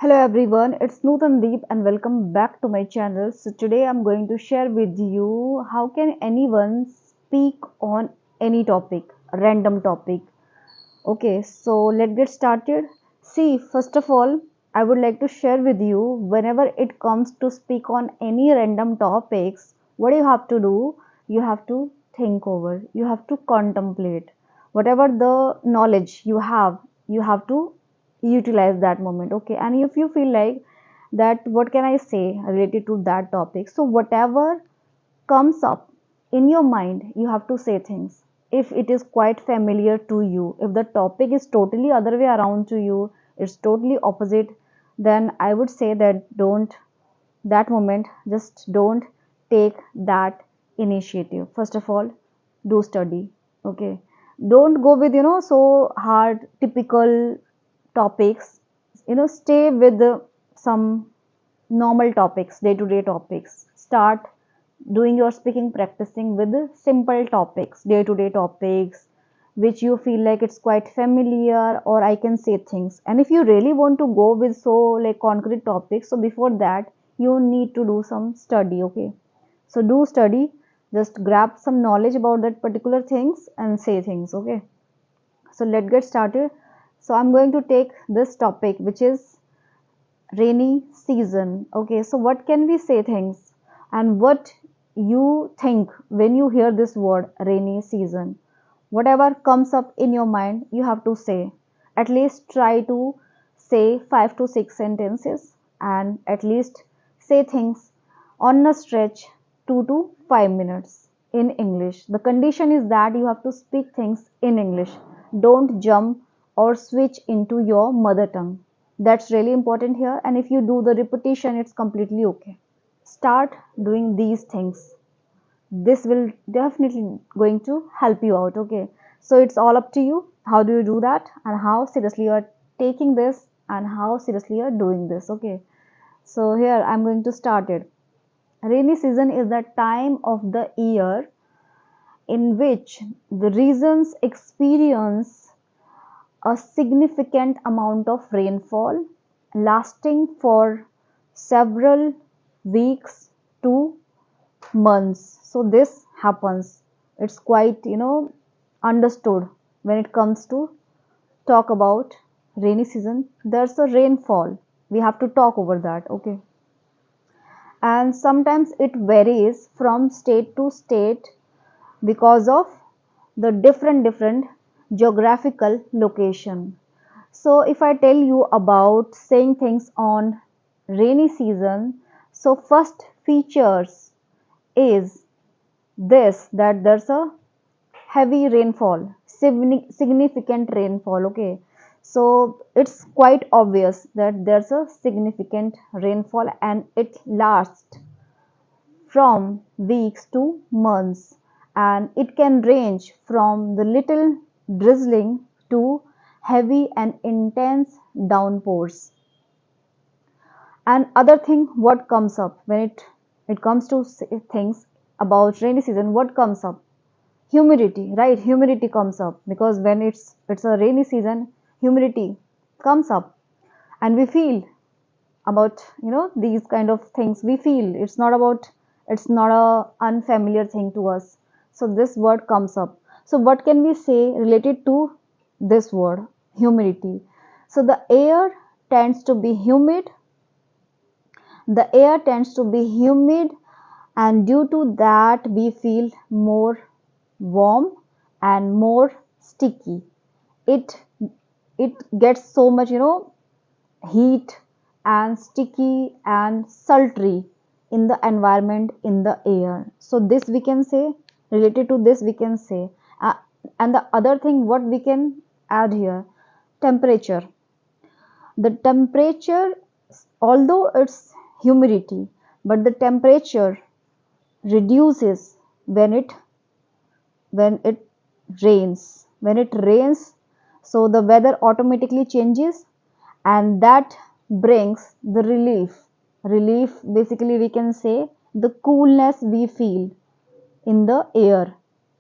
Hello everyone, it's Nootan and welcome back to my channel. So today I'm going to share with you how can anyone speak on any topic, random topic. Okay, so let's get started. See, first of all, I would like to share with you whenever it comes to speak on any random topics, what you have to do, you have to think over, you have to contemplate. Whatever the knowledge you have to utilize that moment. Okay, and if you feel like that, what can I say related to that topic? So, whatever comes up in your mind, you have to say things. If it is quite familiar to you, if the topic is totally other way around to you, it's totally opposite, then I would say that don't, that moment, just don't take that initiative. First of all, do study. Okay, don't go with so hard typical topics. Stay with some normal topics, day to day topics. Start doing your speaking practicing with simple topics, day to day topics, which you feel like it's quite familiar, or I can say things. And if you really want to go with so like concrete topics, so before that you need to do some study. Okay, so do study, just grab some knowledge about that particular things and say things. Okay, so let's get started. So I'm going to take this topic, which is rainy season. Okay, so what can we say things, and what you think when you hear this word rainy season? Whatever comes up in your mind, you have to say. At least try to say 5 to 6 sentences, and at least say things on a stretch 2 to 5 minutes in English. The condition is that you have to speak things in English. Don't jump or switch into your mother tongue. That's really important here. And if you do the repetition, it's completely okay. Start doing these things. This will definitely going to help you out. Okay, so it's all up to you. How do you do that, and how seriously you are taking this, and how seriously you are doing this. Okay, so here I'm going to start it. Rainy season is the time of the year in which the regions experience a significant amount of rainfall lasting for several weeks to months. So this happens. It's quite, understood when it comes to talk about rainy season. There's a rainfall. We have to talk over that. Okay. And sometimes it varies from state to state because of the different geographical location. So if I tell you about saying things on rainy season, so first features is this, that there's a heavy rainfall, significant rainfall. Okay, so it's quite obvious that there's a significant rainfall, and it lasts from weeks to months, and it can range from the little drizzling to heavy and intense downpours. And other thing, what comes up when it comes to things about rainy season, what comes up? Humidity, right? Humidity comes up because when it's a rainy season, humidity comes up, and we feel about these kind of things. We feel it's not a unfamiliar thing to us. So this word comes up. So what can we say related to this word, humidity? So the air tends to be humid, and due to that we feel more warm and more sticky. It it gets so much heat and sticky and sultry in the environment, in the air. So this we can say, related to this we can say. uh, and the other thing what we can add here, temperature. The temperature, although it's humidity, but the temperature reduces when it rains. So the weather automatically changes, and that brings the relief. Basically we can say the coolness we feel in the air.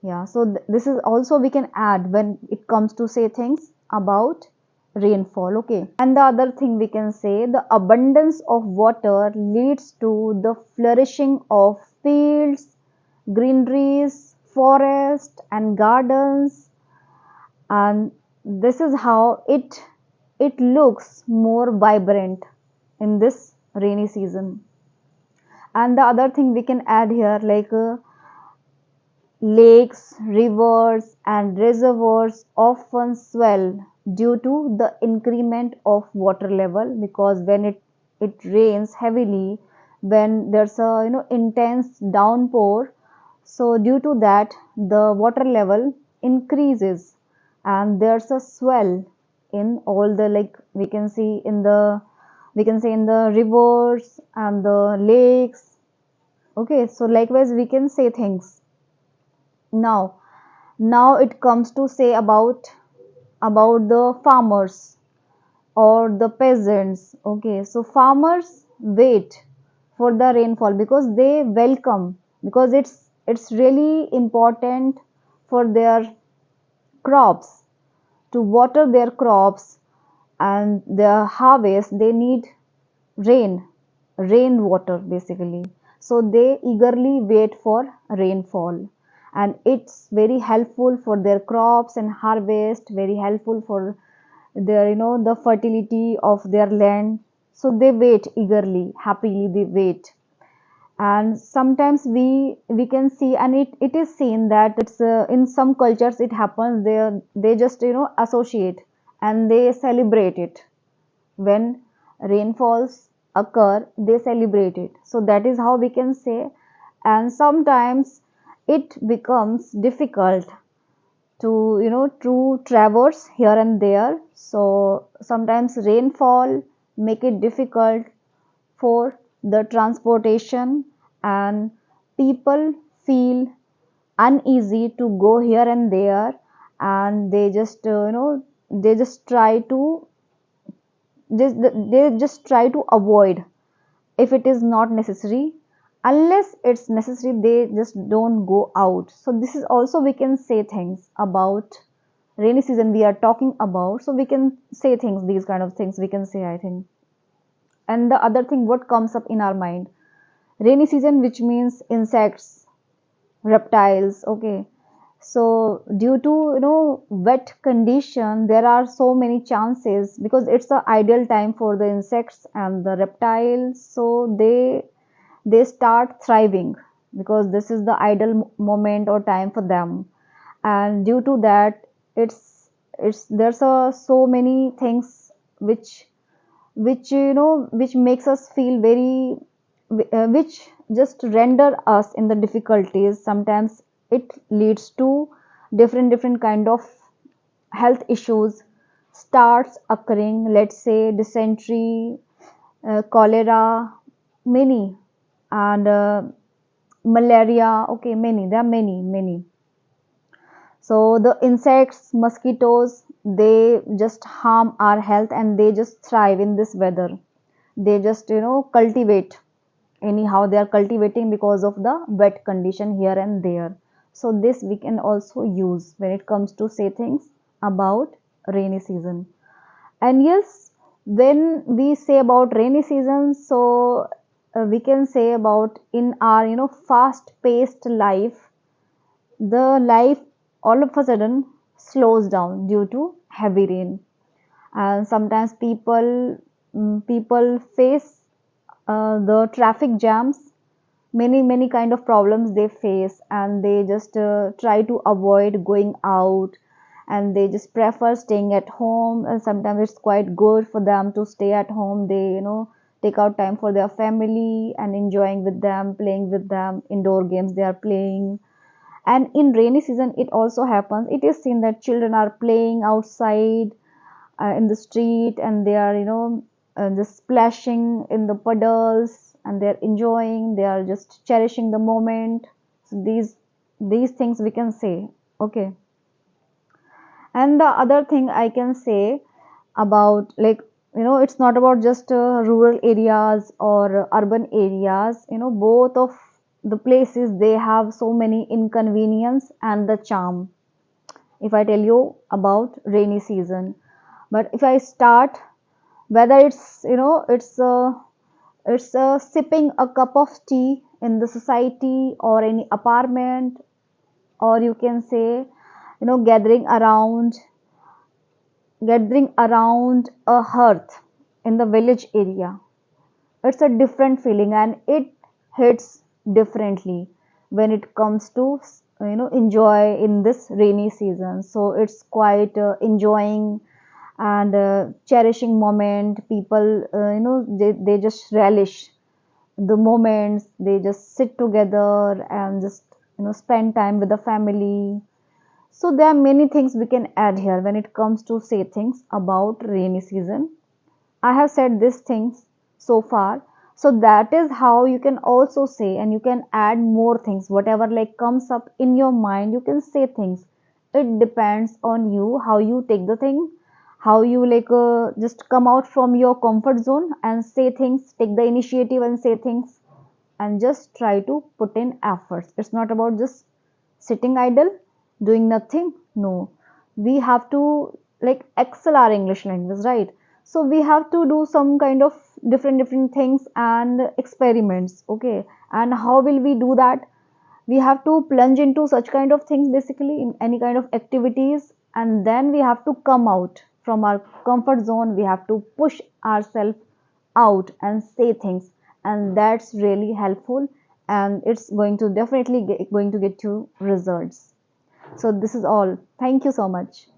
Yeah, so this is also we can add when it comes to say things about rainfall. Okay, and the other thing we can say, the abundance of water leads to the flourishing of fields, greeneries, forests and gardens, and this is how it looks more vibrant in this rainy season. And the other thing we can add here, like lakes, rivers, and reservoirs often swell due to the increment of water level, because when it rains heavily, when there's a intense downpour, so due to that the water level increases and there's a swell in all the, like we can say in the rivers and the lakes. Okay, so likewise we can say things. Now now it comes to say about the farmers or the peasants. Okay, so farmers wait for the rainfall because they welcome, because it's really important for their crops, to water their crops and their harvest. They need rain, rainwater basically. So they eagerly wait for rainfall, and it's very helpful for their crops and harvest, very helpful for their the fertility of their land. So they wait eagerly, happily they wait. And sometimes we can see, and it is seen that it's in some cultures it happens, they just associate and they celebrate it. When rainfalls occur, they celebrate it. So that is how we can say. And sometimes it becomes difficult to to traverse here and there. So sometimes rainfall make it difficult for the transportation, and people feel uneasy to go here and there, and they just they just try to they just try to avoid if it is not necessary. Unless it's necessary, they just don't go out. So this is also we can say things about rainy season we are talking about. So we can say things, these kind of things we can say, I think. And the other thing what comes up in our mind, rainy season, which means insects, reptiles. Okay, so due to wet condition, there are so many chances, because it's the ideal time for the insects and the reptiles. So they start thriving, because this is the ideal moment or time for them. And due to that, it's there's so many things which makes us feel very which just render us in the difficulties. Sometimes it leads to different kind of health issues starts occurring, let's say dysentery, cholera, many, and malaria. Okay, many, there are many. So the insects, mosquitoes, they just harm our health, and they just thrive in this weather. They just cultivate, anyhow they are cultivating because of the wet condition here and there. So this we can also use when it comes to say things about rainy season. And yes, when we say about rainy season, so we can say about in our fast paced life, the life all of a sudden slows down due to heavy rain. And sometimes people face the traffic jams, many kind of problems they face, and they just try to avoid going out, and they just prefer staying at home. And sometimes it's quite good for them to stay at home. They take out time for their family and enjoying with them, playing with them, indoor games they are playing. And in rainy season it also happens, it is seen that children are playing outside in the street, and they are just splashing in the puddles, and they're enjoying, they are just cherishing the moment. So these things we can say. Okay, and the other thing I can say about, like it's not about just rural areas or urban areas. Both of the places, they have so many inconvenience and the charm. If I tell you about rainy season, But if I start, whether it's sipping a cup of tea in the society or any apartment, or you can say gathering around a hearth in the village area. It's a different feeling, and it hits differently when it comes to enjoy in this rainy season. So it's quite enjoying and cherishing moment. People they just relish the moments. They just sit together and just spend time with the family. So there are many things we can add here when it comes to say things about rainy season. I have said these things so far. So that is how you can also say, and you can add more things. Whatever like comes up in your mind, you can say things. It depends on you how you take the thing, how you just come out from your comfort zone and say things, take the initiative and say things, and just try to put in efforts. It's not about just sitting idle, doing nothing. No, we have to excel our English language, right? So we have to do some kind of different things and experiments. Okay, and how will we do that? We have to plunge into such kind of things, basically in any kind of activities, and then we have to come out from our comfort zone. We have to push ourselves out and say things, and that's really helpful, and it's going to definitely going to get you results. So this is all. Thank you so much.